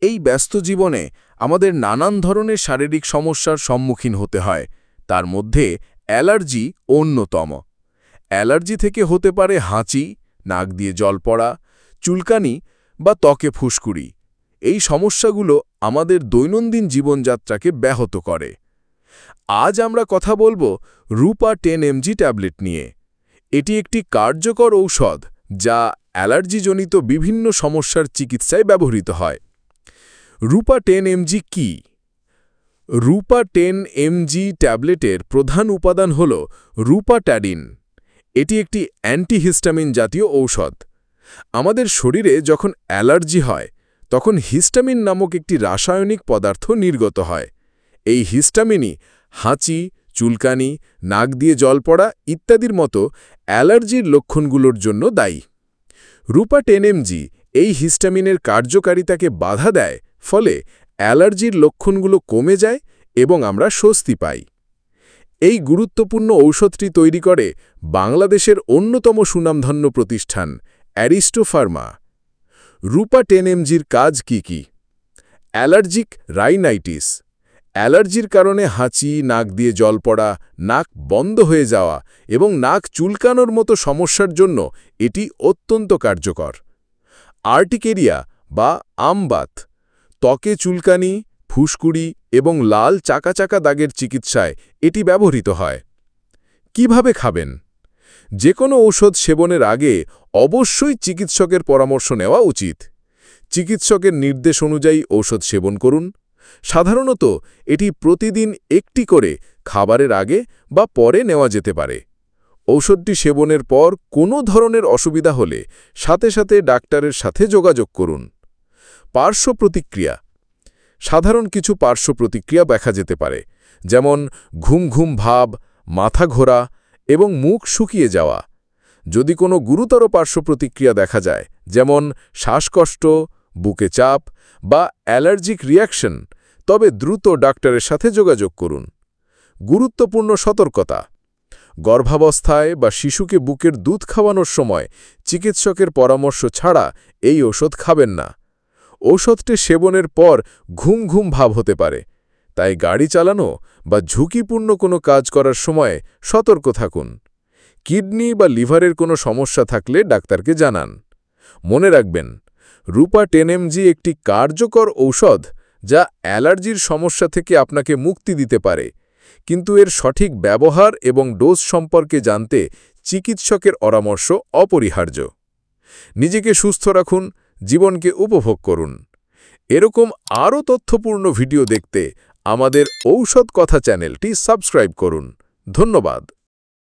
এই ব্যস্ত জীবনে আমাদের নানান ধরনের শারীরিক সমস্যার সম্মুখীন হতে হয়, তার মধ্যে অ্যালার্জি অন্যতম। অ্যালার্জি থেকে হতে পারে হাঁচি, নাক দিয়ে জল পড়া, চুলকানি বা ত্বকে ফুসকুড়ি। এই সমস্যাগুলো আমাদের দৈনন্দিন জীবনযাত্রাকে ব্যাহত করে। আজ আমরা কথা বলবো রূপা 10 mg ট্যাবলেট নিয়ে। এটি একটি কার্যকর ঔষধ যা অ্যালার্জিজনিত বিভিন্ন সমস্যার চিকিৎসায় ব্যবহৃত হয়। রূপা 10 mg কি? রূপা 10 mg ট্যাবলেটের প্রধান উপাদান হল রূপাট্যাডিন। এটি একটি অ্যান্টিহিস্টামিন জাতীয় ঔষধ। আমাদের শরীরে যখন অ্যালার্জি হয় তখন হিস্টামিন নামক একটি রাসায়নিক পদার্থ নির্গত হয়। এই হিস্টামিনই হাঁচি, চুলকানি, নাক দিয়ে জল পড়া ইত্যাদির মতো অ্যালার্জির লক্ষণগুলোর জন্য দায়ী। রূপা 10 mg এই হিস্টামিনের কার্যকারিতাকে বাধা দেয়, ফলে অ্যালার্জির লক্ষণগুলো কমে যায় এবং আমরা স্বস্তি পাই। এই গুরুত্বপূর্ণ ঔষধটি তৈরি করে বাংলাদেশের অন্যতম সুনামধন্য প্রতিষ্ঠান অ্যারিস্টো ফার্মা। রূপা 10 mgর কাজ কি কি? Allergic rhinitis. অ্যালার্জির কারণে হাঁচি, নাক দিয়ে জল পড়া, নাক বন্ধ হয়ে যাওয়া এবং নাক চুলকানোর মতো সমস্যার জন্য এটি অত্যন্ত কার্যকর। আর্টিকেরিয়া বা আমবাত। ত্বকে চুলকানি, ফুসকুড়ি এবং লাল চাকা চাকা দাগের চিকিৎসায় এটি ব্যবহৃত হয়। কিভাবে খাবেন? যে কোনো ঔষধ সেবনের আগে অবশ্যই চিকিৎসকের পরামর্শ নেওয়া উচিত। চিকিৎসকের নির্দেশ অনুযায়ী ঔষধ সেবন করুন। সাধারণত এটি প্রতিদিন একটি করে খাবারের আগে বা পরে নেওয়া যেতে পারে। ঔষধটি সেবনের পর কোনো ধরনের অসুবিধা হলে সাথে সাথে ডাক্তারের সাথে যোগাযোগ করুন। পার্শ্ব প্রতিক্রিয়া। সাধারণ কিছু পার্শ্ব প্রতিক্রিয়া দেখা যেতে পারে, যেমন ঘুম ঘুম ভাব, মাথা ঘোরা এবং মুখ শুকিয়ে যাওয়া। যদি কোনো গুরুতর পার্শ্ব প্রতিক্রিয়া দেখা যায়, যেমন শ্বাসকষ্ট, বুকে চাপ বা অ্যালার্জিক রিঅ্যাকশন, তবে দ্রুত ডাক্তারের সাথে যোগাযোগ করুন। গুরুত্বপূর্ণ সতর্কতা: গর্ভাবস্থায় বা শিশুকে বুকের দুধ খাওয়ানোর সময় চিকিৎসকের পরামর্শ ছাড়া এই ঔষধ খাবেন না। ঔষধটি সেবনের পর ঘুম ঘুম ভাব হতে পারে, তাই গাড়ি চালানো বা ঝুঁকিপূর্ণ কোনো কাজ করার সময় সতর্ক থাকুন। কিডনি বা লিভারের কোনো সমস্যা থাকলে ডাক্তারকে জানান। মনে রাখবেন, রূপা 10 mg একটি কার্যকর ঔষধ যা অ্যালার্জির সমস্যা থেকে আপনাকে মুক্তি দিতে পারে, কিন্তু এর সঠিক ব্যবহার এবং ডোজ সম্পর্কে জানতে চিকিৎসকের পরামর্শ অপরিহার্য। নিজেকে সুস্থ রাখুন, জীবনকে উপভোগ করুন। এরকম আরও তথ্যপূর্ণ ভিডিও দেখতে আমাদের ঔষধ কথা চ্যানেলটি সাবস্ক্রাইব করুন। ধন্যবাদ।